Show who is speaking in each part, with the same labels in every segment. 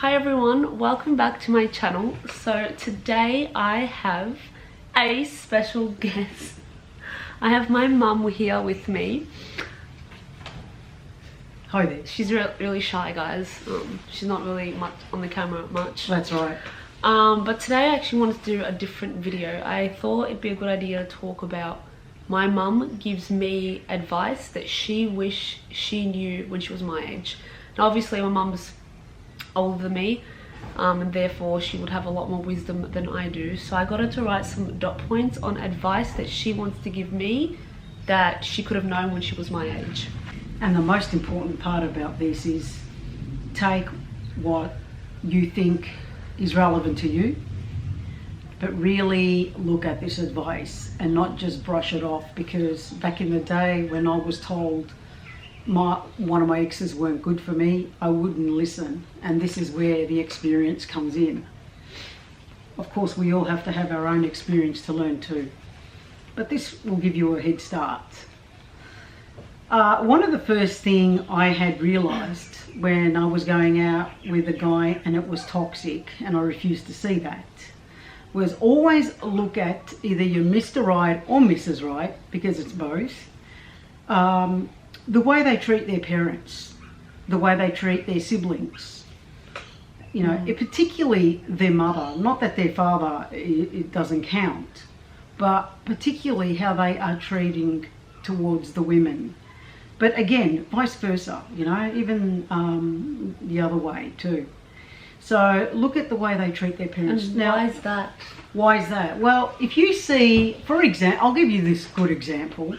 Speaker 1: Hi everyone, welcome back to my channel. So today I have a special guest. I have my mum here with me.
Speaker 2: Hi there.
Speaker 1: She's really shy, guys. She's not really much on the camera much.
Speaker 2: That's right.
Speaker 1: But today I actually wanted to do a different video. I thought it'd be a good idea to talk about my mum gives me advice that she wish she knew when she was my age. Now obviously my mum's older than me, and therefore she would have a lot more wisdom than I do. So I got her to write some dot points on advice that she wants to give me that she could have known when she was my age.
Speaker 2: And the most important part about this is take what you think is relevant to you, but really look at this advice and not just brush it off, because back in the day when I was told one of my exes weren't good for me, I wouldn't listen, and this is where the experience comes in. Of course, we all have to have our own experience to learn too, but this will give you a head start. One of the first thing I had realised when I was going out with a guy and it was toxic and I refused to see that, was always look at either your Mr. Right or Mrs. Right, because it's both. The way they treat their parents, the way they treat their siblings, you know, particularly their mother. Not that their father, it doesn't count, but particularly how they are treating towards the women. But again, vice versa, you know, even the other way too. So look at the way they treat their parents.
Speaker 1: And
Speaker 2: now,
Speaker 1: why is that?
Speaker 2: Why is that? Well, if you see, for example, I'll give you this good example.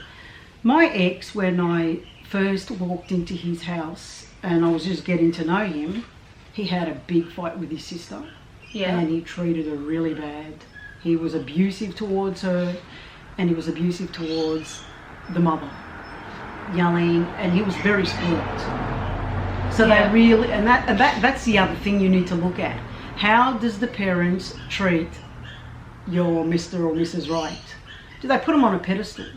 Speaker 2: My ex, when I first walked into his house and I was just getting to know him, he had a big fight with his sister.
Speaker 1: Yeah.
Speaker 2: And he treated her really bad. He was abusive towards her, and he was abusive towards the mother, yelling, and he was very spoiled. So
Speaker 1: Yeah.
Speaker 2: they really, and that's the other thing you need to look at. How does the parents treat your Mr. or Mrs. Right? Do they put them on a pedestal?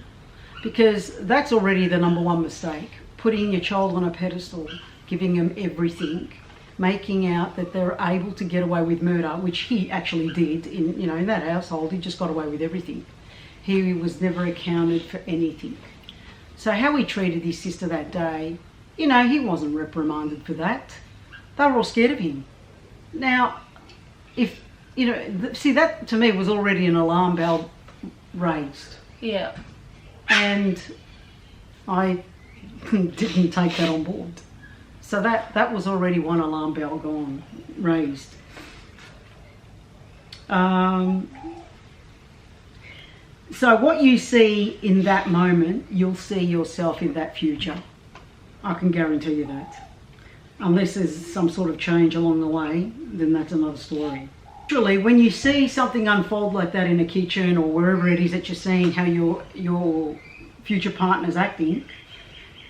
Speaker 2: Because that's already the number one mistake. Putting your child on a pedestal, giving them everything, making out that they're able to get away with murder, which he actually did in that household. He just got away with everything. He was never accounted for anything. So how he treated his sister that day, he wasn't reprimanded for that. They were all scared of him. Now, see, that to me was already an alarm bell raised.
Speaker 1: Yeah.
Speaker 2: And I didn't take that on board. So that was already one alarm bell raised. So what you see in that moment, you'll see yourself in that future. I can guarantee you that. Unless there's some sort of change along the way, then that's another story. Actually, when you see something unfold like that in a kitchen or wherever it is that you're seeing how your future partner's acting,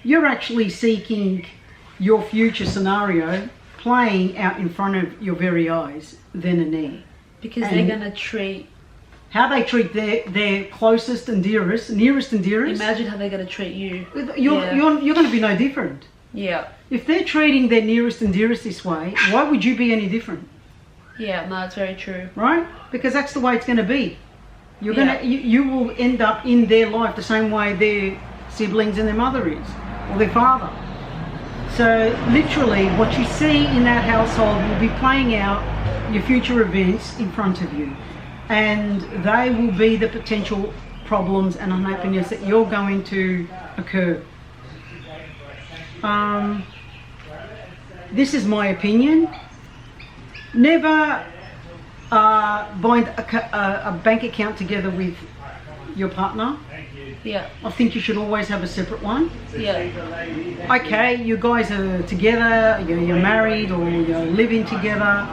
Speaker 2: you're actually seeking your future scenario playing out in front of your very eyes, then and there.
Speaker 1: Because they're going to treat...
Speaker 2: How they treat their closest and nearest and dearest.
Speaker 1: Imagine how they're going to treat you.
Speaker 2: You're going to be no different.
Speaker 1: Yeah.
Speaker 2: If they're treating their nearest and dearest this way, why would you be any different?
Speaker 1: Yeah, no, it's very true.
Speaker 2: Right? Because that's the way it's going to be. You will end up in their life the same way their siblings and their mother is, or their father. So literally what you see in that household will be playing out your future events in front of you, and they will be the potential problems and unhappiness that you're going to occur. This is my opinion. Never bind a bank account together with your partner.
Speaker 1: Yeah.
Speaker 2: I think you should always have a separate one.
Speaker 1: Yeah.
Speaker 2: Okay, you guys are together, you're married or you're living together.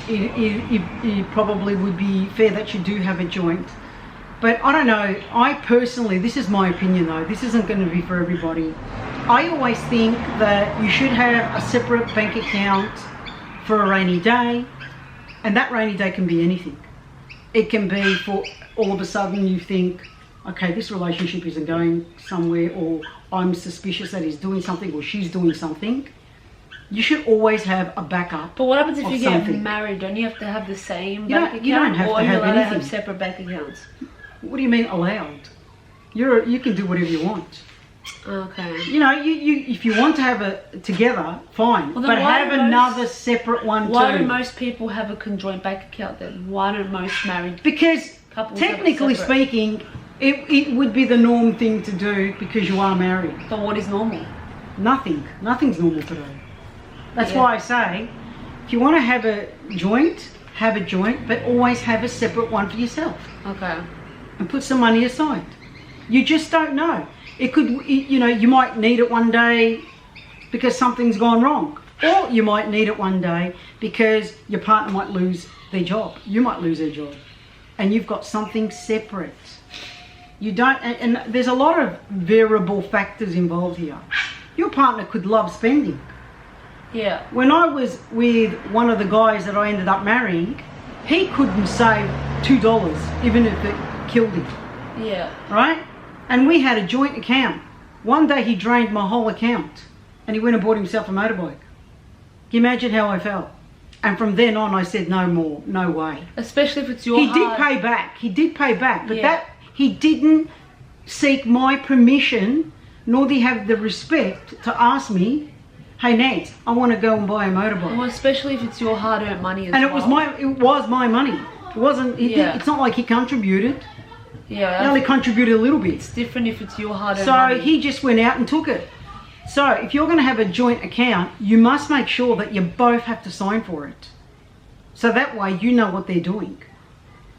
Speaker 2: It probably would be fair that you do have a joint. But I don't know, I personally, this is my opinion though, this isn't going to be for everybody. I always think that you should have a separate bank account for a rainy day, and that rainy day can be anything. It can be for all of a sudden you think, okay, this relationship isn't going somewhere, or I'm suspicious that he's doing something or she's doing something. You should always have a backup.
Speaker 1: But what happens if
Speaker 2: of
Speaker 1: you get
Speaker 2: something.
Speaker 1: married? Don't you have to have the same
Speaker 2: You
Speaker 1: bank
Speaker 2: don't-
Speaker 1: account?
Speaker 2: you don't have
Speaker 1: or
Speaker 2: to
Speaker 1: are you
Speaker 2: have
Speaker 1: allowed to
Speaker 2: anything.
Speaker 1: have separate bank accounts?
Speaker 2: What do you mean allowed? You can do whatever you want.
Speaker 1: Okay.
Speaker 2: You know, you if you want to have it together, fine.
Speaker 1: Well, then
Speaker 2: but
Speaker 1: why
Speaker 2: have
Speaker 1: do most-
Speaker 2: another separate one
Speaker 1: Why
Speaker 2: too.
Speaker 1: do most people have a conjoint bank account then? Why don't most married
Speaker 2: Because
Speaker 1: couples have it
Speaker 2: technically
Speaker 1: separate?
Speaker 2: speaking, it would be the norm thing to do because you are married.
Speaker 1: But what is normal?
Speaker 2: Nothing's normal today. That's
Speaker 1: Yeah.
Speaker 2: why I say, if you want to have a joint, but always have a separate one for yourself
Speaker 1: Okay.
Speaker 2: and put some money aside. You just don't know. It could, you know, you might need it one day because something's gone wrong, or you might need it one day because your partner might lose their job. You might lose their job, and you've got something separate. You don't, and there's a lot of variable factors involved here. Your partner could love spending.
Speaker 1: Yeah.
Speaker 2: When I was with one of the guys that I ended up marrying, he couldn't save $2 even if it killed him,
Speaker 1: Yeah.
Speaker 2: right? And we had a joint account. One day he drained my whole account and he went and bought himself a motorbike. Can you imagine how I felt? And from then on I said no more, no way.
Speaker 1: Especially if it's your
Speaker 2: He
Speaker 1: hard...
Speaker 2: did pay back, but
Speaker 1: Yeah.
Speaker 2: that he didn't seek my permission, nor did he have the respect to ask me, hey Nance, I want to go and buy a motorbike.
Speaker 1: Well, especially if it's your hard-earned money as
Speaker 2: And
Speaker 1: well.
Speaker 2: it was my money. It wasn't,
Speaker 1: Yeah.
Speaker 2: it's not like he contributed.
Speaker 1: Yeah.
Speaker 2: He only contributed a little bit.
Speaker 1: It's different if it's your hard-earned
Speaker 2: So
Speaker 1: money.
Speaker 2: he just went out and took it. So if you're going to have a joint account, you must make sure that you both have to sign for it. So that way you know what they're doing.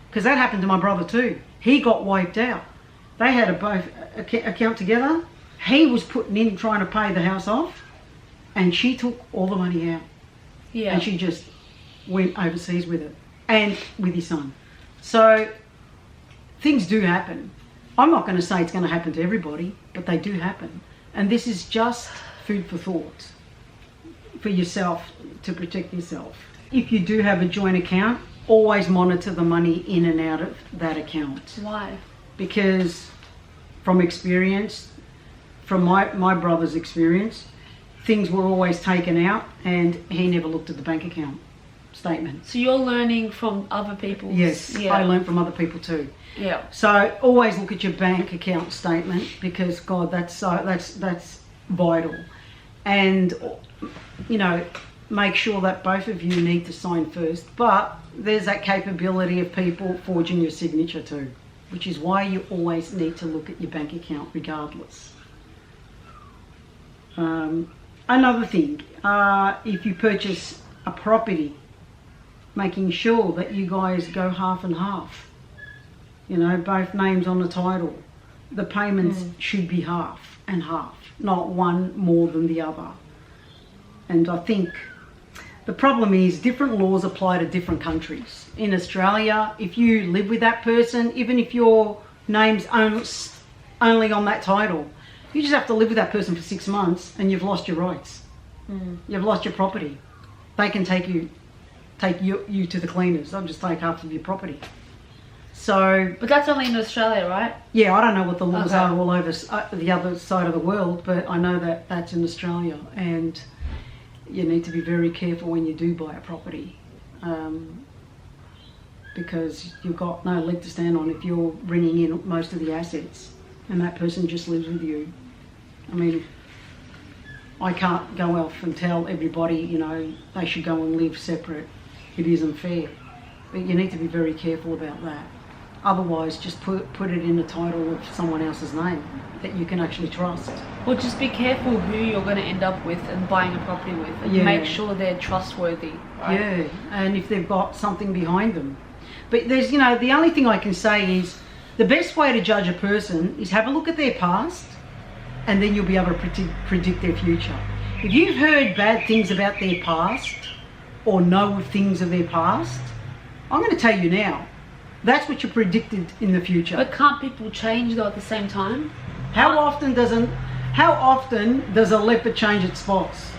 Speaker 2: Because that happened to my brother too. He got wiped out. They had a both account together. He was putting in trying to pay the house off, and she took all the money out.
Speaker 1: Yeah.
Speaker 2: And she just went overseas with it and with his son. So things do happen. I'm not going to say it's going to happen to everybody, but they do happen. And this is just food for thought for yourself, to protect yourself. If you do have a joint account, always monitor the money in and out of that account.
Speaker 1: Why?
Speaker 2: Because from experience, from my brother's experience, things were always taken out and he never looked at the bank account statement.
Speaker 1: So you're learning from other people.
Speaker 2: Yes,
Speaker 1: Yeah.
Speaker 2: I learned from other people too.
Speaker 1: Yeah.
Speaker 2: So always look at your bank account statement, because God, that's vital. And you know, make sure that both of you need to sign first. But there's that capability of people forging your signature too, which is why you always need to look at your bank account regardless. Another thing, if you purchase a property, making sure that you guys go half and half. You know, both names on the title. The payments should be half and half, not one more than the other. And I think the problem is different laws apply to different countries. In Australia, if you live with that person, even if your name's only on that title, you just have to live with that person for 6 months and you've lost your rights. You've lost your property. They can take you to the cleaners. They'll just take half of your property. So,
Speaker 1: But that's only in Australia, right?
Speaker 2: yeah, I don't know what the laws
Speaker 1: Okay.
Speaker 2: are all over the other side of the world, but I know that that's in Australia, and you need to be very careful when you do buy a property, because you've got no leg to stand on if you're bringing in most of the assets and that person just lives with you. I mean, I can't go off and tell everybody, you know, they should go and live separate. It isn't fair. But you need to be very careful about that. Otherwise, just put it in the title of someone else's name that you can actually trust.
Speaker 1: Well, just be careful who you're going to end up with and buying a property with, and
Speaker 2: Yeah.
Speaker 1: make sure they're trustworthy. Right?
Speaker 2: Yeah, and if they've got something behind them. But there's, you know, the only thing I can say is the best way to judge a person is have a look at their past, and then you'll be able to predict their future. If you've heard bad things about their past or know things of their past, I'm going to tell you now, that's what you predicted in the future.
Speaker 1: But can't people change though at the same time?
Speaker 2: How often does a leopard change its spots?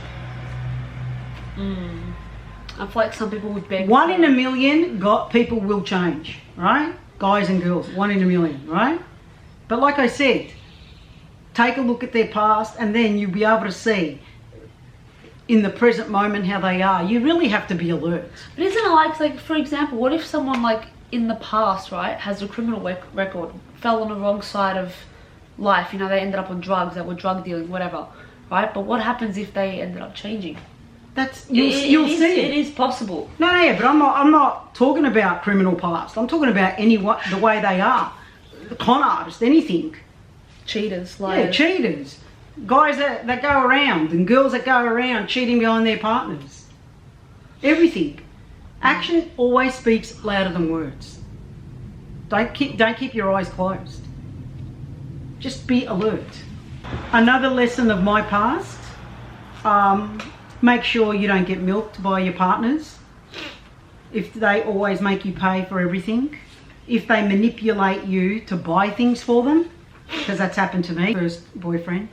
Speaker 1: I feel like some people would beg.
Speaker 2: 1 in a million people will change, right? Guys and girls, 1 in a million, right? But like I said, take a look at their past and then you'll be able to see in the present moment how they are, you really have to be alert.
Speaker 1: But isn't it like for example, what if someone like in the past, right, has a criminal record, fell on the wrong side of life, you know, they ended up on drugs, they were drug dealing, whatever, right? But what happens if they ended up changing?
Speaker 2: That's you'll see
Speaker 1: it is possible.
Speaker 2: No, yeah, but I'm not talking about criminal past. I'm talking about the way they are, the con artist, anything.
Speaker 1: Cheaters, liars.
Speaker 2: Yeah, cheaters, guys that go around and girls that go around cheating behind their partners. Everything. Action always speaks louder than words. Don't keep your eyes closed. Just be alert. Another lesson of my past. Make sure you don't get milked by your partners. If they always make you pay for everything. If they manipulate you to buy things for them. Because that's happened to me. First boyfriend.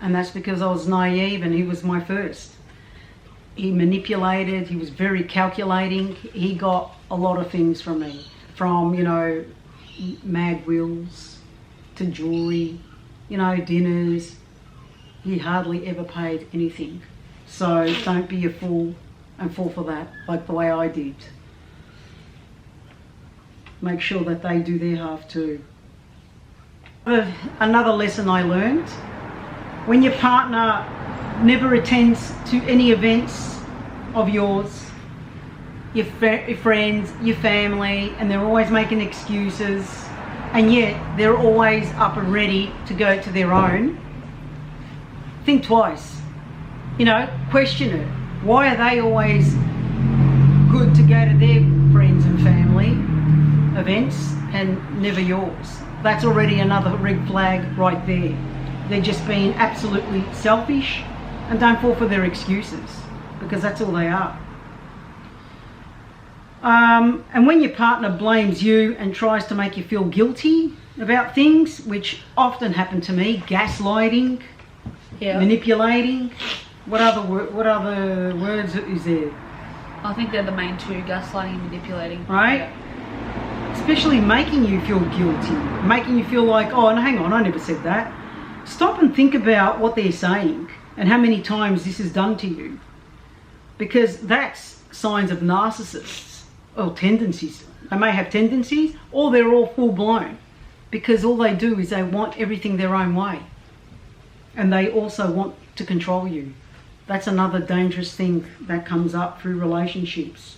Speaker 2: And that's because I was naive and he was my first. He manipulated, he was very calculating. He got a lot of things from me. From, you know, mag wheels to jewelry, you know, dinners. He hardly ever paid anything. So don't be a fool and fall for that like the way I did. Make sure that they do their half too. Another lesson I learned, when your partner never attends to any events of yours, your friends, your family, and they're always making excuses, and yet they're always up and ready to go to their own, think twice. You know, question it. Why are they always good to go to their friends and family events and never yours? That's already another red flag right there. They're just being absolutely selfish, and don't fall for their excuses, because that's all they are. And when your partner blames you and tries to make you feel guilty about things, which often happen to me, gaslighting, manipulating, what other words is there?
Speaker 1: I think they're the main two, gaslighting and manipulating.
Speaker 2: Right? Yeah. Especially making you feel guilty, making you feel like, oh, no, hang on, I never said that. Stop and think about what they're saying and how many times this is done to you. Because that's signs of narcissists, or tendencies. They may have tendencies, or they're all full blown. Because all they do is they want everything their own way. And they also want to control you. That's another dangerous thing that comes up through relationships.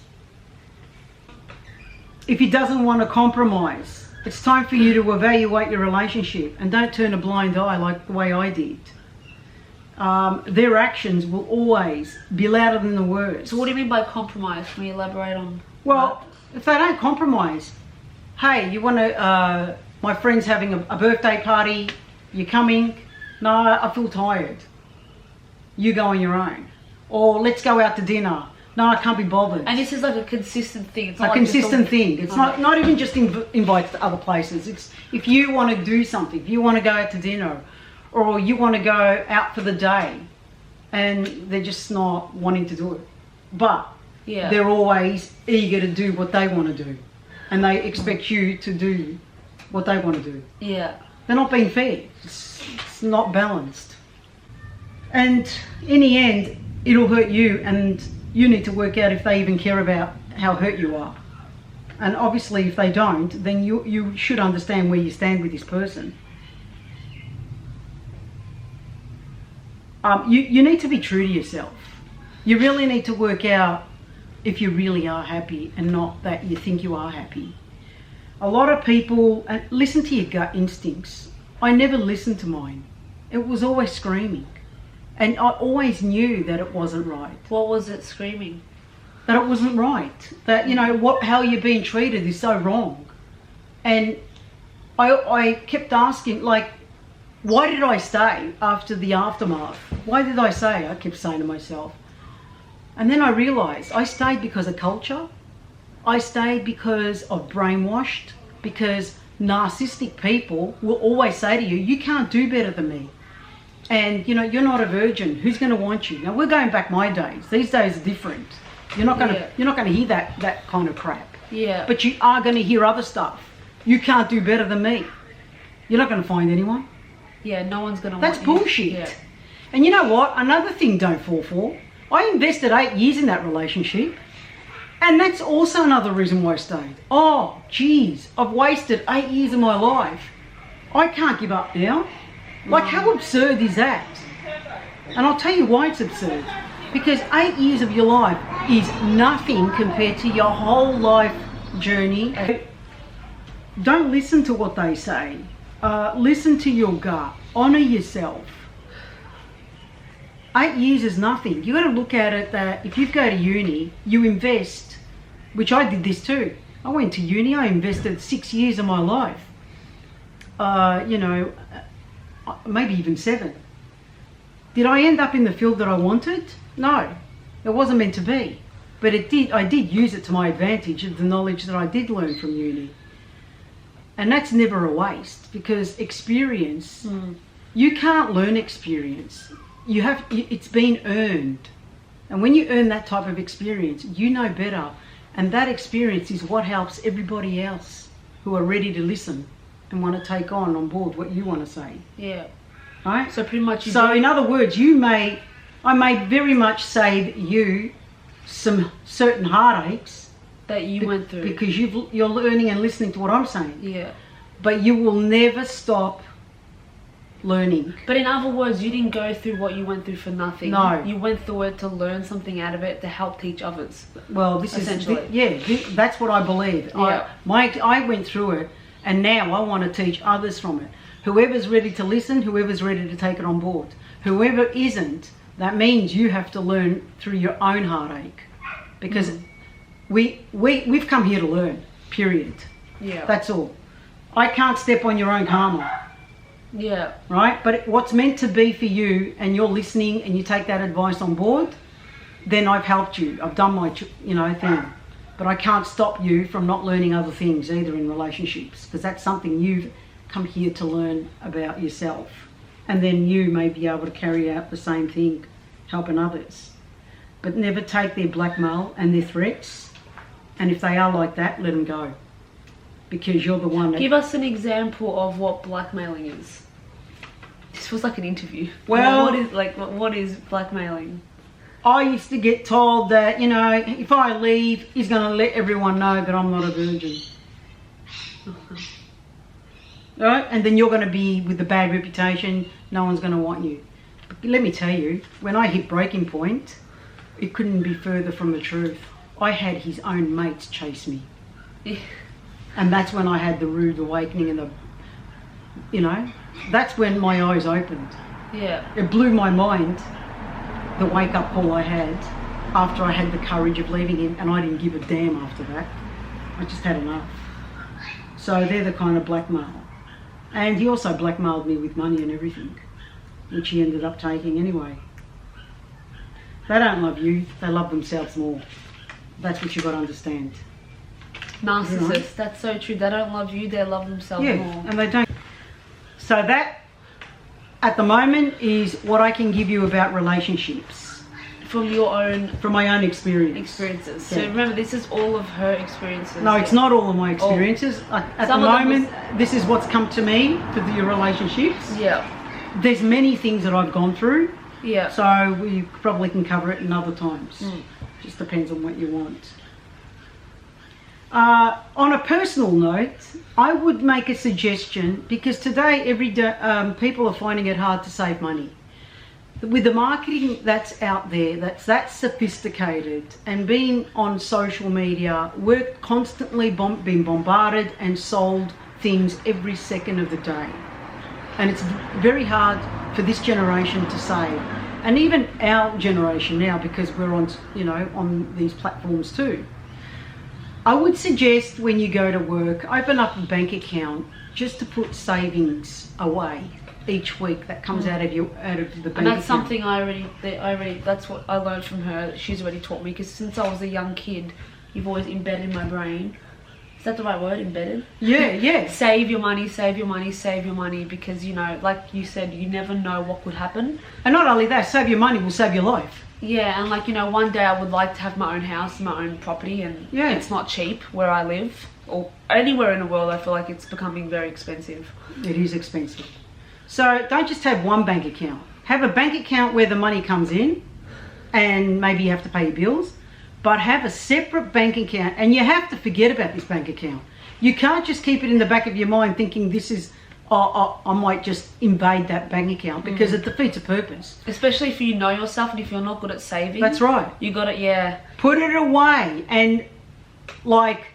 Speaker 2: If he doesn't want to compromise, it's time for you to evaluate your relationship and don't turn a blind eye like the way I did. Their actions will always be louder than the words.
Speaker 1: So what do you mean by compromise? Can we elaborate on
Speaker 2: Well, if they don't compromise, hey, you want to, my friend's having a birthday party, you're coming? No, I feel tired. You go on your own. Or let's go out to dinner. No, I can't be bothered.
Speaker 1: And this is like a consistent thing. It's
Speaker 2: a consistent thing. It's not even just invites to other places. It's if you want to do something, if you want to go out to dinner, or you want to go out for the day, and they're just not wanting to do it. But they're always eager to do what they want to do, and they expect you to do what they want to do.
Speaker 1: Yeah.
Speaker 2: They're not being fair. It's not balanced. And in the end, it'll hurt you, and you need to work out if they even care about how hurt you are. And obviously if they don't, then you should understand where you stand with this person. You need to be true to yourself. You really need to work out if you really are happy and not that you think you are happy. A lot of people, listen to your gut instincts. I never listened to mine. It was always screaming. And I always knew that it wasn't right.
Speaker 1: What was it screaming?
Speaker 2: That it wasn't right. That, you know, how you're being treated is so wrong. And I kept asking, like, why did I stay after the aftermath? Why did I stay? I kept saying to myself. And then I realised I stayed because of culture. I stayed because of brainwashed. Because narcissistic people will always say to you, you can't do better than me. And, you know, you're not a virgin. Who's going to want you? Now, we're going back my days. These days are different. You're not going to hear that kind of crap.
Speaker 1: Yeah.
Speaker 2: But you are going to hear other stuff. You can't do better than me. You're not going to find anyone.
Speaker 1: Yeah, no one's going to want
Speaker 2: you. That's bullshit.
Speaker 1: Yeah.
Speaker 2: And you know what? Another thing don't fall for. I invested 8 years in that relationship, and that's also another reason why I stayed. Oh, geez, I've wasted 8 years of my life. I can't give up now. Like, how absurd is that? And I'll tell you why it's absurd. Because 8 years of your life is nothing compared to your whole life journey. Don't listen to what they say. Listen to your gut. Honour yourself. 8 years is nothing. You got to look at it that if you go to uni, you invest, which I did this too. I went to uni, I invested 6 years of my life. You know, maybe even 7. Did I end up in the field that I wanted? No, it wasn't meant to be. But it did. I did use it to my advantage of the knowledge that I did learn from uni. And that's never a waste, because experience, you can't learn experience. It's been earned. And when you earn that type of experience, you know better. And that experience is what helps everybody else who are ready to listen and want to take on board what you want to say.
Speaker 1: Yeah.
Speaker 2: Right?
Speaker 1: So pretty much
Speaker 2: in other words, I may very much save you some certain heartaches
Speaker 1: that you went through,
Speaker 2: because you're learning and listening to what I'm saying.
Speaker 1: Yeah.
Speaker 2: But you will never stop learning.
Speaker 1: But in other words, you didn't go through what you went through for nothing.
Speaker 2: No.
Speaker 1: You went through it to learn something out of it, to help teach others.
Speaker 2: Well, this is that's what I believe.
Speaker 1: Yeah.
Speaker 2: I went through it, and now I want to teach others from it. Whoever's ready to listen, whoever's ready to take it on board. Whoever isn't, that means you have to learn through your own heartache. Because we've come here to learn, period.
Speaker 1: Yeah.
Speaker 2: That's all. I can't step on your own karma.
Speaker 1: Yeah.
Speaker 2: Right? But what's meant to be for you, and you're listening and you take that advice on board, then I've helped you. I've done my thing. But I can't stop you from not learning other things either in relationships, because that's something you've come here to learn about yourself. And then you may be able to carry out the same thing, helping others. But never take their blackmail and their threats. And if they are like that, let them go. Because you're the one that...
Speaker 1: Give us an example of what blackmailing is. This was like an interview.
Speaker 2: Well...
Speaker 1: What is blackmailing?
Speaker 2: I used to get told that, if I leave, he's going to let everyone know that I'm not a virgin. Right? And then you're going to be with a bad reputation. No one's going to want you. But let me tell you, when I hit breaking point, it couldn't be further from the truth. I had his own mates chase me.
Speaker 1: Yeah.
Speaker 2: And that's when I had the rude awakening and that's when my eyes opened.
Speaker 1: Yeah.
Speaker 2: It blew my mind, the wake-up call I had after I had the courage of leaving him, and I didn't give a damn after that. I just had enough. So they're the kind of blackmail. And he also blackmailed me with money and everything, which he ended up taking anyway. They don't love you, they love themselves more. That's what you've got to understand.
Speaker 1: Narcissists, that's so true. They don't love you, they love themselves more.
Speaker 2: And they don't. So that, at the moment, is what I can give you about relationships.
Speaker 1: From
Speaker 2: my own experiences.
Speaker 1: Yeah. So remember, this is all of her experiences.
Speaker 2: No, it's not all of my experiences. At the moment, this is what's come to me for the relationships.
Speaker 1: Yeah.
Speaker 2: There's many things that I've gone through.
Speaker 1: Yeah.
Speaker 2: So we probably can cover it in other times. Just depends on what you want. On a personal note, I would make a suggestion, because today, every day, people are finding it hard to save money. With the marketing that's out there, that's sophisticated, and being on social media, we're constantly being bombarded and sold things every second of the day. And it's very hard for this generation to save. And even our generation now, because we're on these platforms too. I would suggest when you go to work, open up a bank account just to put savings away each week that comes out of the bank account.
Speaker 1: And that's something that's what I learned from her. She's already taught me, because since I was a young kid, you've always embedded in my brain. Is that the right word, embedded?
Speaker 2: Yeah.
Speaker 1: Save your money, save your money, save your money, because like you said, you never know what could happen.
Speaker 2: And not only that, save your money will save your life.
Speaker 1: Yeah, and one day I would like to have my own house, my own property, and it's not cheap where I live, or anywhere in the world. I feel like it's becoming very expensive.
Speaker 2: It is expensive. So don't just have one bank account. Have a bank account where the money comes in, and maybe you have to pay your bills, but have a separate bank account, and you have to forget about this bank account. You can't just keep it in the back of your mind thinking this is, I might just invade that bank account, because it defeats a purpose.
Speaker 1: Especially if you know yourself and if you're not good at saving.
Speaker 2: That's right.
Speaker 1: You got it, yeah.
Speaker 2: Put it away, and like,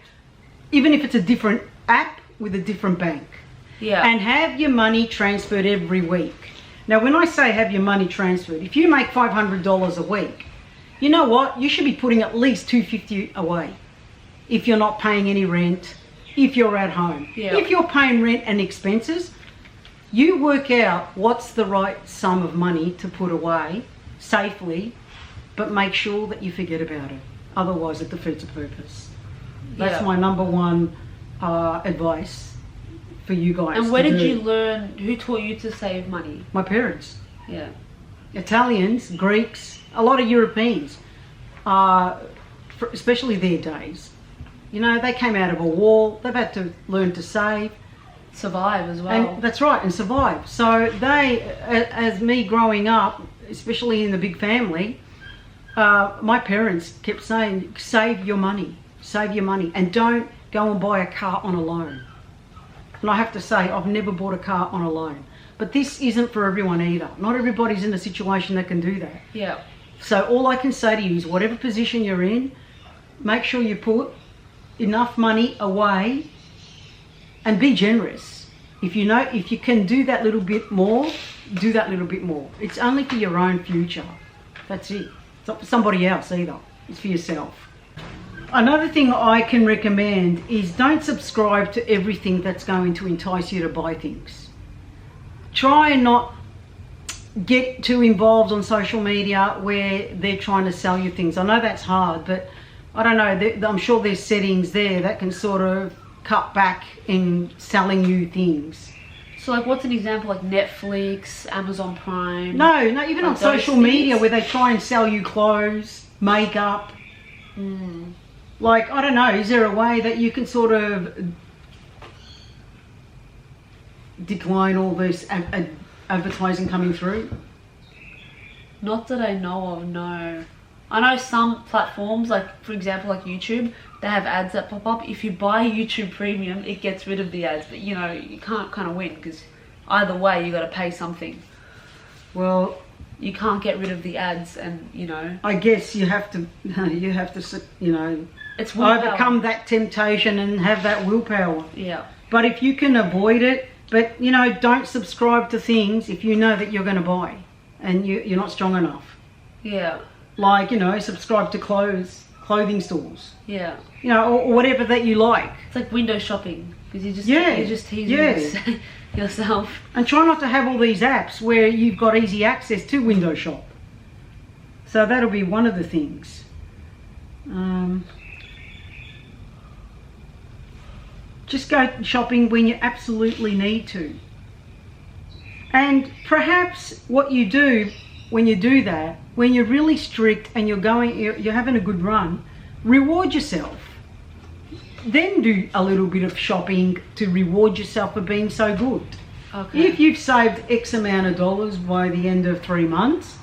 Speaker 2: even if it's a different app with a different bank.
Speaker 1: Yeah.
Speaker 2: And have your money transferred every week. Now, when I say have your money transferred, if you make $500 a week, you know what? You should be putting at least $250 away. If you're not paying any rent, if you're at home.
Speaker 1: Yeah.
Speaker 2: If you're paying rent and expenses, you work out what's the right sum of money to put away safely, but make sure that you forget about it. Otherwise, it defeats a purpose. That's my number one advice for you guys.
Speaker 1: And where did you learn, who taught you to save money?
Speaker 2: My parents.
Speaker 1: Yeah.
Speaker 2: Italians, Greeks, a lot of Europeans, especially their days. You know, they came out of a war, they've had to learn to save.
Speaker 1: Survive as well.
Speaker 2: And that's right, and survive. So they, as me growing up, especially in the big family, my parents kept saying, save your money, and don't go and buy a car on a loan. And I have to say, I've never bought a car on a loan. But this isn't for everyone either. Not everybody's in a situation that can do that.
Speaker 1: Yeah.
Speaker 2: So all I can say to you is, whatever position you're in, make sure you put enough money away and be generous. If you can do that little bit more, do that little bit more. It's only for your own future. That's it. It's not for somebody else either. It's for yourself. Another thing I can recommend is don't subscribe to everything that's going to entice you to buy things. Try and not get too involved on social media where they're trying to sell you things. I know that's hard, but I don't know, I'm sure there's settings there that can sort of cut back in selling you things.
Speaker 1: So like, what's an example? Like Netflix, Amazon Prime?
Speaker 2: No, even on social media where they try and sell you clothes, makeup. Like, I don't know, is there a way that you can sort of decline all this advertising coming through?
Speaker 1: Not that I know of, no. I know some platforms, like for example, like YouTube, they have ads that pop up. If you buy YouTube Premium, it gets rid of the ads, but you know, you can't kind of win, because either way you got to pay something.
Speaker 2: Well,
Speaker 1: you can't get rid of the ads, and you know,
Speaker 2: I guess you have to you know,
Speaker 1: it's willpower.
Speaker 2: Overcome that temptation and have that willpower.
Speaker 1: Yeah.
Speaker 2: But if you can avoid it, but you know, don't subscribe to things if you know that you're going to buy and you're not strong enough.
Speaker 1: Yeah.
Speaker 2: Like, you know, subscribe to clothing stores.
Speaker 1: Yeah.
Speaker 2: You know, or whatever that you like.
Speaker 1: It's like window shopping, because you're just teasing yourself.
Speaker 2: And try not to have all these apps where you've got easy access to window shop. So that'll be one of the things. Just go shopping when you absolutely need to. And perhaps what you do when you do that, when you're really strict and you're having a good run, reward yourself. Then do a little bit of shopping to reward yourself for being so good.
Speaker 1: Okay.
Speaker 2: If you've saved X amount of dollars by the end of 3 months,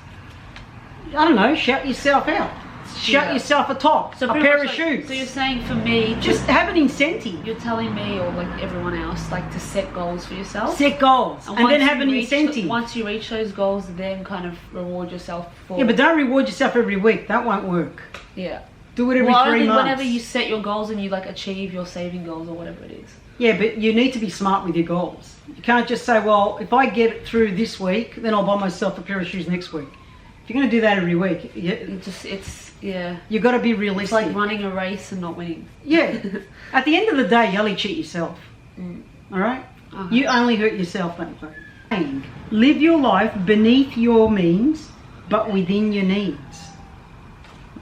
Speaker 2: I don't know, shout yourself out. Shut yourself a top,
Speaker 1: so
Speaker 2: a pair of
Speaker 1: like,
Speaker 2: shoes.
Speaker 1: So you're saying for me,
Speaker 2: just have an incentive.
Speaker 1: You're telling me, or like everyone else, like to set goals for yourself.
Speaker 2: Set goals, and then have an incentive.
Speaker 1: Once you reach those goals, then kind of reward yourself for.
Speaker 2: Yeah, but don't reward yourself every week. That won't work.
Speaker 1: Yeah.
Speaker 2: Do it every 3 months.
Speaker 1: Whenever you set your goals and you like achieve your saving goals or whatever it is.
Speaker 2: Yeah, but you need to be smart with your goals. You can't just say, well, if I get it through this week, then I'll buy myself a pair of shoes next week. If you're going to do that every week,
Speaker 1: yeah.
Speaker 2: You've got to be realistic.
Speaker 1: It's like running a race and not winning.
Speaker 2: Yeah. At the end of the day, you only cheat yourself. All right? You only hurt yourself that way. Live your life beneath your means, but within your needs.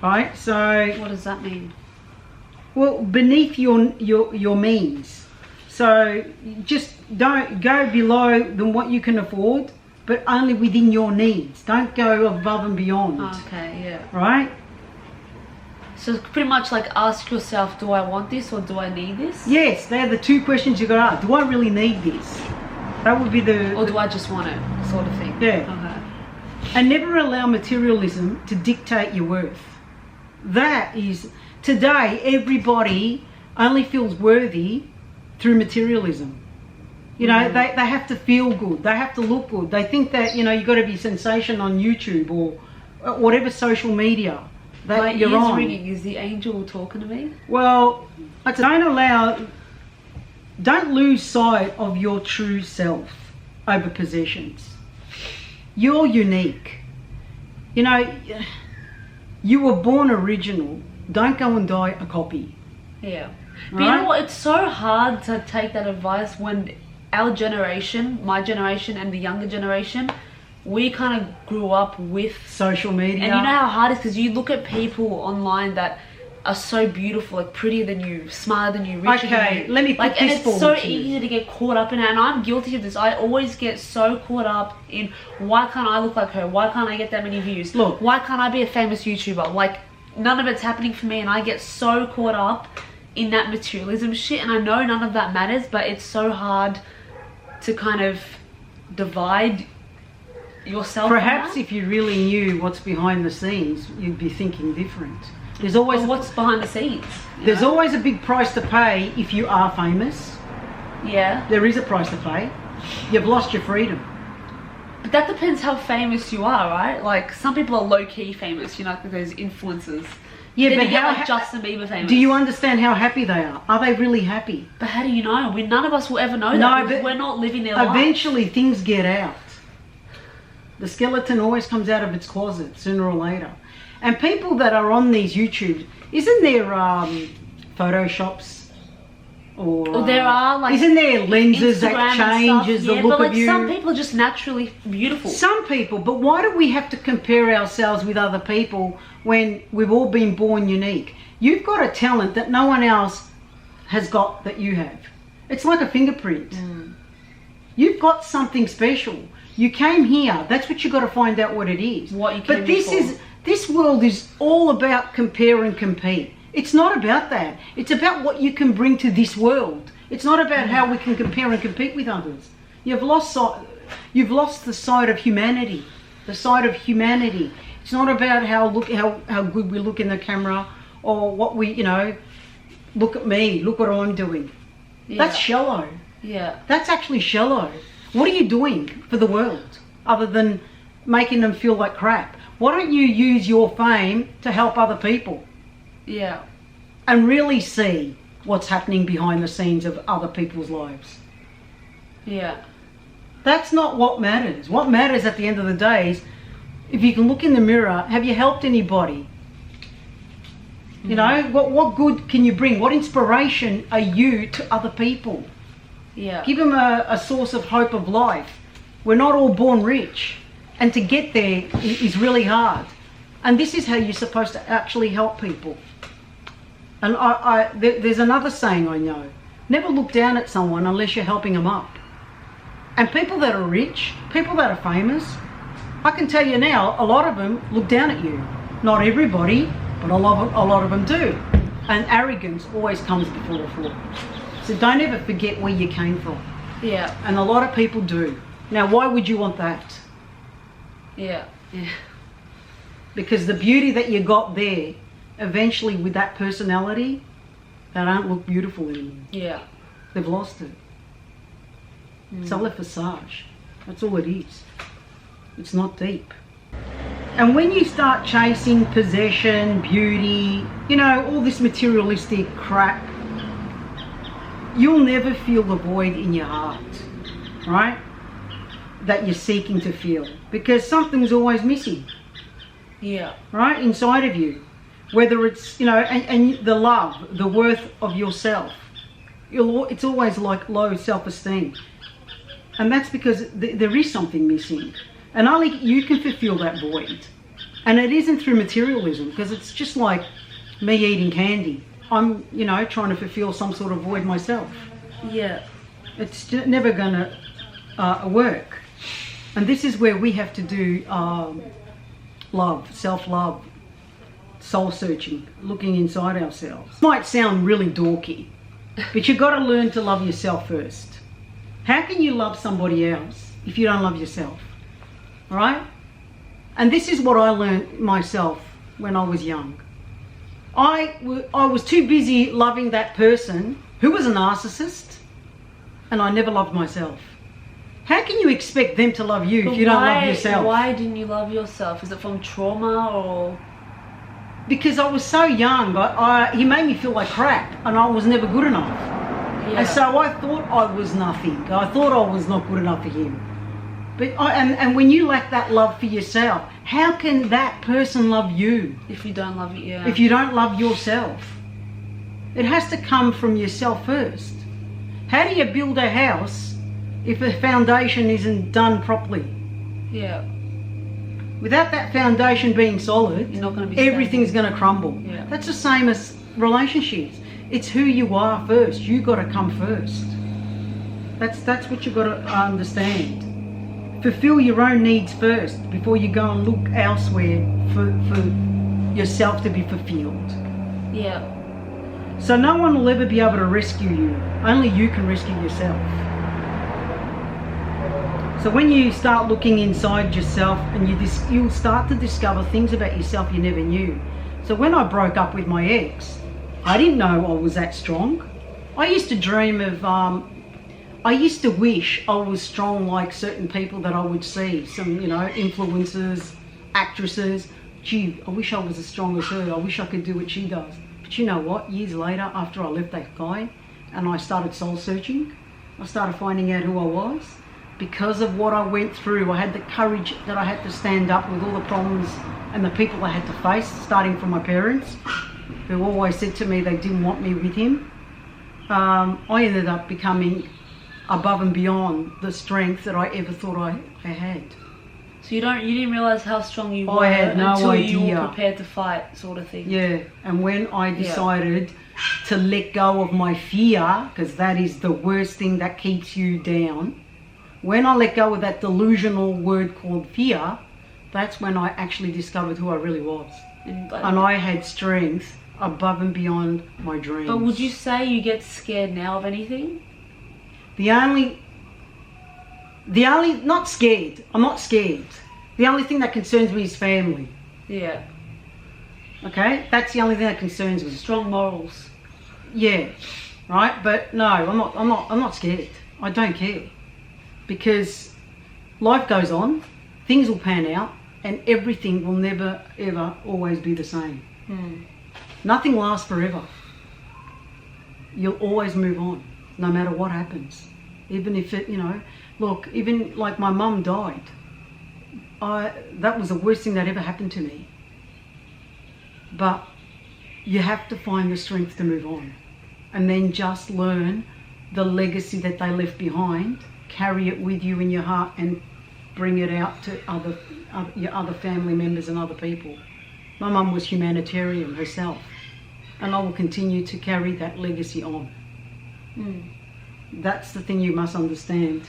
Speaker 2: Right? So.
Speaker 1: What does that mean?
Speaker 2: Well, beneath your means. So just don't go below than what you can afford, but only within your needs. Don't go above and beyond.
Speaker 1: Okay, yeah.
Speaker 2: Right?
Speaker 1: So pretty much like ask yourself, do I want this or do I need this?
Speaker 2: Yes, they're the two questions you got to ask. Do I really need this? That would be
Speaker 1: Or do I just want it, sort of thing?
Speaker 2: Yeah.
Speaker 1: Okay.
Speaker 2: And never allow materialism to dictate your worth. That is, today everybody only feels worthy through materialism. You know, they have to feel good, they have to look good. They think that, you know, you've got to be a sensation on YouTube or whatever social media that
Speaker 1: My
Speaker 2: you're
Speaker 1: ears
Speaker 2: on.
Speaker 1: ringing. Is the angel talking to me?
Speaker 2: Well, don't lose sight of your true self over possessions. You're unique. You know, you were born original. Don't go and die a copy.
Speaker 1: Yeah. But you know what? It's so hard to take that advice when our generation, my generation and the younger generation, we kind of grew up with
Speaker 2: Social media.
Speaker 1: And you know how hard it is, because you look at people online that are so beautiful, like prettier than you, smarter than you, richer than you.
Speaker 2: Okay, let me put
Speaker 1: like, and
Speaker 2: this
Speaker 1: it's
Speaker 2: forward
Speaker 1: so
Speaker 2: to you.
Speaker 1: easy to get caught up in it, and I'm guilty of this. I always get so caught up in, why can't I look like her? Why can't I get that many views?
Speaker 2: Look.
Speaker 1: Why can't I be a famous YouTuber? Like, none of it's happening for me, and I get so caught up in that materialism shit, and I know none of that matters, but it's so hard to kind of divide yourself.
Speaker 2: Perhaps if you really knew what's behind the scenes, you'd be thinking different. There's always
Speaker 1: Well, what's behind the scenes?
Speaker 2: there's always a big price to pay if you are famous.
Speaker 1: Yeah.
Speaker 2: There is a price to pay. You've lost your freedom.
Speaker 1: But that depends how famous you are, right? Like, some people are low-key famous, you know, like those influencers.
Speaker 2: Yeah,
Speaker 1: Then
Speaker 2: but
Speaker 1: you get
Speaker 2: how
Speaker 1: like Justin Bieber famous.
Speaker 2: do you understand how happy they are? Are they really happy?
Speaker 1: But how do you know? None of us will ever know
Speaker 2: No,
Speaker 1: that, because
Speaker 2: but
Speaker 1: we're not living their life.
Speaker 2: Eventually things get out. The skeleton always comes out of its closet sooner or later. And people that are on these YouTubes, isn't there photoshops? Or
Speaker 1: there are, like,
Speaker 2: isn't there lenses
Speaker 1: Instagram
Speaker 2: that
Speaker 1: and
Speaker 2: changes
Speaker 1: stuff.
Speaker 2: the
Speaker 1: Yeah,
Speaker 2: look
Speaker 1: but like
Speaker 2: of you?
Speaker 1: some people are just naturally beautiful.
Speaker 2: Some people, but why do we have to compare ourselves with other people when we've all been born unique? You've got a talent that no one else has got that you have. It's like a fingerprint. You've got something special. You came here. That's what you got to find out what it is.
Speaker 1: What you came
Speaker 2: But
Speaker 1: here for.
Speaker 2: this world is all about compare and compete. It's not about that. It's about what you can bring to this world. It's not about how we can compare and compete with others. You've lost the side of humanity. The side of humanity. It's not about how good we look in the camera, or what we, you know, look at me, look what I'm doing.
Speaker 1: Yeah.
Speaker 2: That's shallow.
Speaker 1: Yeah.
Speaker 2: That's actually shallow. What are you doing for the world other than making them feel like crap? Why don't you use your fame to help other people
Speaker 1: Yeah.
Speaker 2: and really see what's happening behind the scenes of other people's lives?
Speaker 1: Yeah.
Speaker 2: That's not what matters. What matters at the end of the day is, if you can look in the mirror, have you helped anybody? You know, what good can you bring? What inspiration are you to other people?
Speaker 1: Yeah.
Speaker 2: Give them a source of hope of life. We're not all born rich, and to get there is really hard. And this is how you're supposed to actually help people. And there's another saying I know: never look down at someone unless you're helping them up. And people that are rich, people that are famous, I can tell you now, a lot of them look down at you. Not everybody, but a lot of them do. And arrogance always comes before a fall. So don't ever forget where you came from.
Speaker 1: Yeah.
Speaker 2: And a lot of people do. Now, why would you want that?
Speaker 1: Yeah. Yeah.
Speaker 2: Because the beauty that you got there, eventually with that personality, they don't look beautiful anymore.
Speaker 1: Yeah.
Speaker 2: They've lost it. It's all a facade. That's all it is. It's not deep. And when you start chasing possession, beauty, you know, all this materialistic crap, you'll never feel the void in your heart, right? That you're seeking to feel, because something's always missing,
Speaker 1: Yeah.
Speaker 2: right? Inside of you. Whether it's, you know, and the love, the worth of yourself. It's always like low self-esteem. And that's because there is something missing. And only you can fulfill that void. And it isn't through materialism, because it's just like me eating candy. I'm, you know, trying to fulfill some sort of void myself.
Speaker 1: Yeah.
Speaker 2: It's never going to work. And this is where we have to do love, self-love, soul-searching, looking inside ourselves. It might sound really dorky, but you've got to learn to love yourself first. How can you love somebody else if you don't love yourself? Right? And this is what I learned myself when I was young. I was too busy loving that person who was a narcissist, and I never loved myself. How can you expect them to love you if you don't love yourself?
Speaker 1: Why didn't you love yourself? Is it from trauma or...?
Speaker 2: Because I was so young. He made me feel like crap, and I was never good enough.
Speaker 1: Yeah.
Speaker 2: And so I thought I was nothing. I thought I was not good enough for him. But and when you lack that love for yourself, how can that person love you?
Speaker 1: If you don't love it, yeah.
Speaker 2: If you don't love yourself. It has to come from yourself first. How do you build a house if the foundation isn't done properly?
Speaker 1: Yeah.
Speaker 2: Without that foundation being solid,
Speaker 1: you're not going to be
Speaker 2: everything's going to crumble.
Speaker 1: Yeah.
Speaker 2: That's the same as relationships. It's who you are first. You got to come first. That's what you've got to understand. Fulfill your own needs first before you go and look elsewhere for yourself to be fulfilled.
Speaker 1: Yeah.
Speaker 2: So no one will ever be able to rescue you. Only you can rescue yourself. So when you start looking inside yourself, and you'll start to discover things about yourself you never knew. So when I broke up with my ex, I didn't know I was that strong. I used to dream of, I used to wish I was strong like certain people that I would see. Some, influencers, actresses. Gee, I wish I was as strong as her. I wish I could do what she does. But you know what? Years later, after I left that guy, and I started soul searching, I started finding out who I was. Because of what I went through, I had the courage that I had to stand up with all the problems and the people I had to face, starting from my parents, who always said to me they didn't want me with him. I ended up becoming above and beyond the strength that I ever thought I had.
Speaker 1: So you didn't realise how strong you were
Speaker 2: I had no
Speaker 1: until
Speaker 2: idea.
Speaker 1: you were prepared to fight, sort of thing.
Speaker 2: Yeah, and when I decided to let go of my fear, because that is the worst thing that keeps you down, when I let go of that delusional word called fear, that's when I actually discovered who I really was. And I had strength above and beyond my dreams.
Speaker 1: But would you say you get scared now of anything?
Speaker 2: Not scared. I'm not scared. The only thing that concerns me is family.
Speaker 1: Yeah.
Speaker 2: Okay? That's the only thing that concerns me.
Speaker 1: Strong morals.
Speaker 2: Yeah. Right? But no, I'm not scared. I don't care. Because life goes on, things will pan out, and everything will never, ever, always be the same. Nothing lasts forever. You'll always move on, no matter what happens. Even if it, look, even like my mum died, that was the worst thing that ever happened to me. But you have to find the strength to move on, and then just learn the legacy that they left behind. Carry it with you in your heart and bring it out to your other family members and other people. My mum was humanitarian herself, and I will continue to carry that legacy on. That's the thing you must understand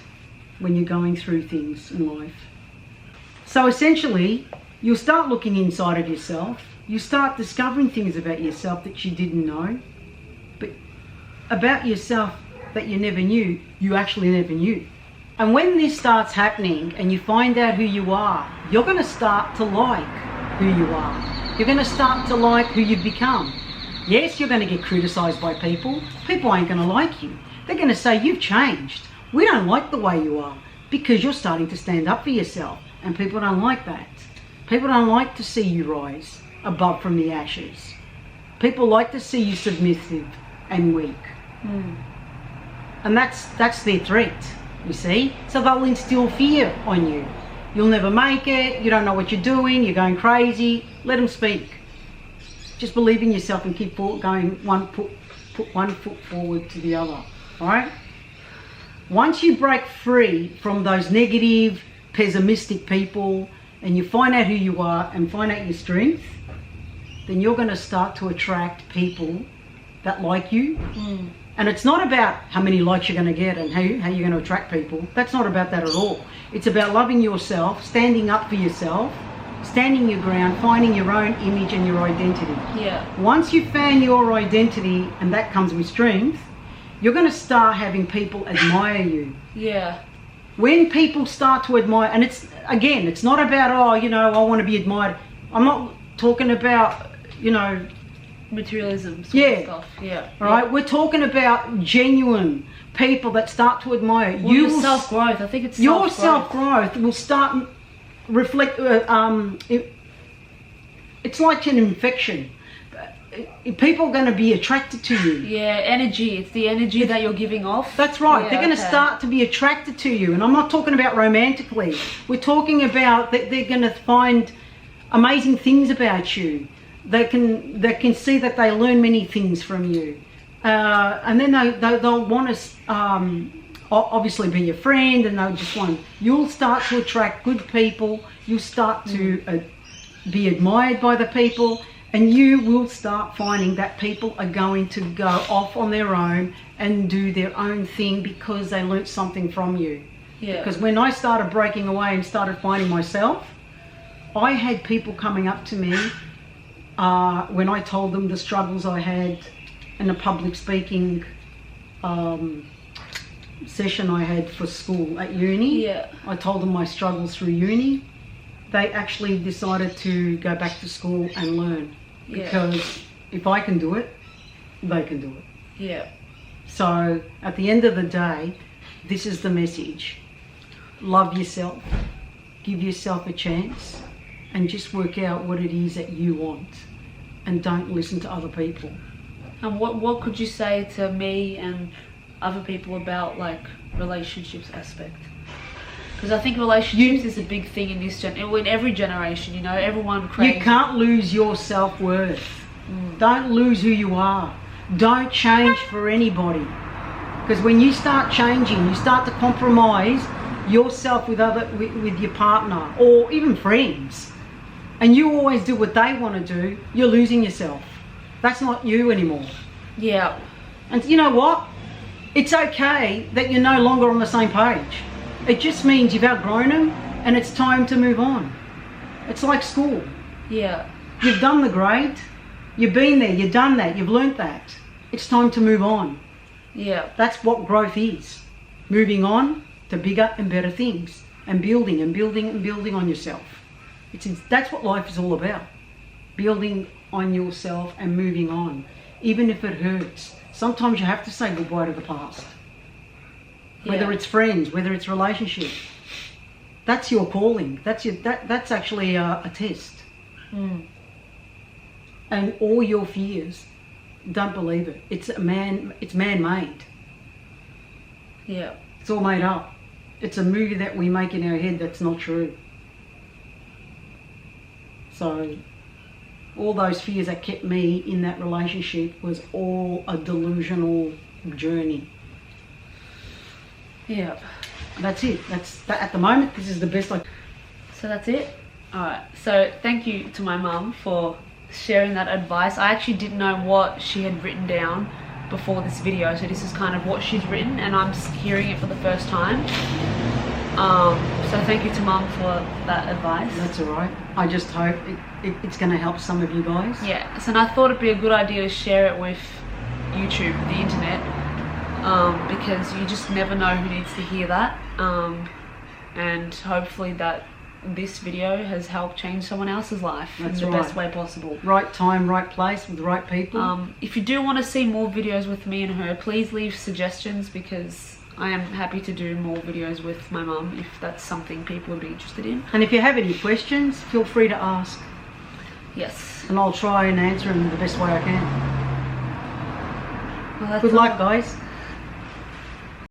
Speaker 2: when you're going through things in life. So essentially, you'll start looking inside of yourself. You start discovering things about yourself that you didn't know, but about yourself that you never knew, you actually never knew. And when this starts happening and you find out who you are, you're going to start to like who you are. You're going to start to like who you've become. Yes, you're going to get criticised by people. People ain't going to like you. They're going to say, you've changed. We don't like the way you are, because you're starting to stand up for yourself. And people don't like that. People don't like to see you rise above from the ashes. People like to see you submissive and weak. And that's their threat, you see. So they'll instill fear on you. You'll never make it, you don't know what you're doing, you're going crazy. Let them speak. Just believe in yourself and keep going put one foot forward to the other, all right? Once you break free from those negative, pessimistic people, and you find out who you are and find out your strength, then you're going to start to attract people that like you. And it's not about how many likes you're going to get and how you're going to attract people. That's not about that at all. It's about loving yourself, standing up for yourself, standing your ground, finding your own image and your identity.
Speaker 1: Yeah.
Speaker 2: Once you found your identity, and that comes with strength, you're going to start having people admire you.
Speaker 1: Yeah.
Speaker 2: When people start to admire, and it's not about, oh, you know, I want to be admired. I'm not talking about, you know,
Speaker 1: materialism sort of stuff. Yeah.
Speaker 2: All right. We're talking about genuine people that start to admire.
Speaker 1: Well, your self-growth. I think it's
Speaker 2: your self-growth will start reflect. It's like an infection. People are going to be attracted to you.
Speaker 1: Yeah, energy. It's the energy that you're giving off.
Speaker 2: That's right. Yeah, they're going to start to be attracted to you. And I'm not talking about romantically. We're talking about that they're going to find amazing things about you. They can see that they learn many things from you. And then they'll want to obviously be your friend, and they'll just want, you'll start to attract good people. You'll start to be admired by the people. And you will start finding that people are going to go off on their own and do their own thing because they learnt something from you. Yeah. Because when I started breaking away and started finding myself, I had people coming up to me when I told them the struggles I had in the public speaking session I had for school at uni. Yeah. I told them my struggles through uni. They actually decided to go back to school and learn. Yeah. Because if I can do it, they can do it.
Speaker 1: Yeah.
Speaker 2: So at the end of the day, this is the message. Love yourself, give yourself a chance, and just work out what it is that you want, and don't listen to other people.
Speaker 1: And what could you say to me and other people about like relationships aspect? Because I think relationships is a big thing in this in every generation, you know, everyone craves.
Speaker 2: You can't lose your self-worth. Don't lose who you are. Don't change for anybody. Because when you start changing, you start to compromise yourself with your partner or even friends. And you always do what they want to do, you're losing yourself. That's not you anymore.
Speaker 1: Yeah.
Speaker 2: And you know what? It's okay that you're no longer on the same page. It just means you've outgrown them and it's time to move on. It's like school.
Speaker 1: Yeah.
Speaker 2: You've done the grade, you've been there, you've done that, you've learnt that. It's time to move on.
Speaker 1: Yeah.
Speaker 2: That's what growth is. Moving on to bigger and better things and building and building and building on yourself. That's what life is all about. Building on yourself and moving on. Even if it hurts. Sometimes you have to say goodbye to the past. Whether it's friends, whether it's relationships, that's your calling. That's actually a test. And all your fears, don't believe it. It's man-made.
Speaker 1: Yeah.
Speaker 2: It's all made up. It's a movie that we make in our head that's not true. So all those fears that kept me in that relationship was all a delusional journey.
Speaker 1: Yeah.
Speaker 2: That's it. At the moment, this is the best I...
Speaker 1: So that's it? Alright. So thank you to my mum for sharing that advice. I actually didn't know what she had written down before this video. So this is kind of what she's written and I'm hearing it for the first time. So thank you to mum for that advice.
Speaker 2: That's alright. I just hope it's going to help some of you guys.
Speaker 1: Yeah. So I thought it'd be a good idea to share it with YouTube, the internet. Because you just never know who needs to hear that, and hopefully that this video has helped change someone else's life in the best way possible.
Speaker 2: Right time, right place with the right people.
Speaker 1: If you do want to see more videos with me and her, please leave suggestions because I am happy to do more videos with my mum if that's something people would be interested in.
Speaker 2: And if you have any questions, feel free to ask.
Speaker 1: Yes.
Speaker 2: And I'll try and answer them the best way I can.
Speaker 1: Well,
Speaker 2: good luck, guys.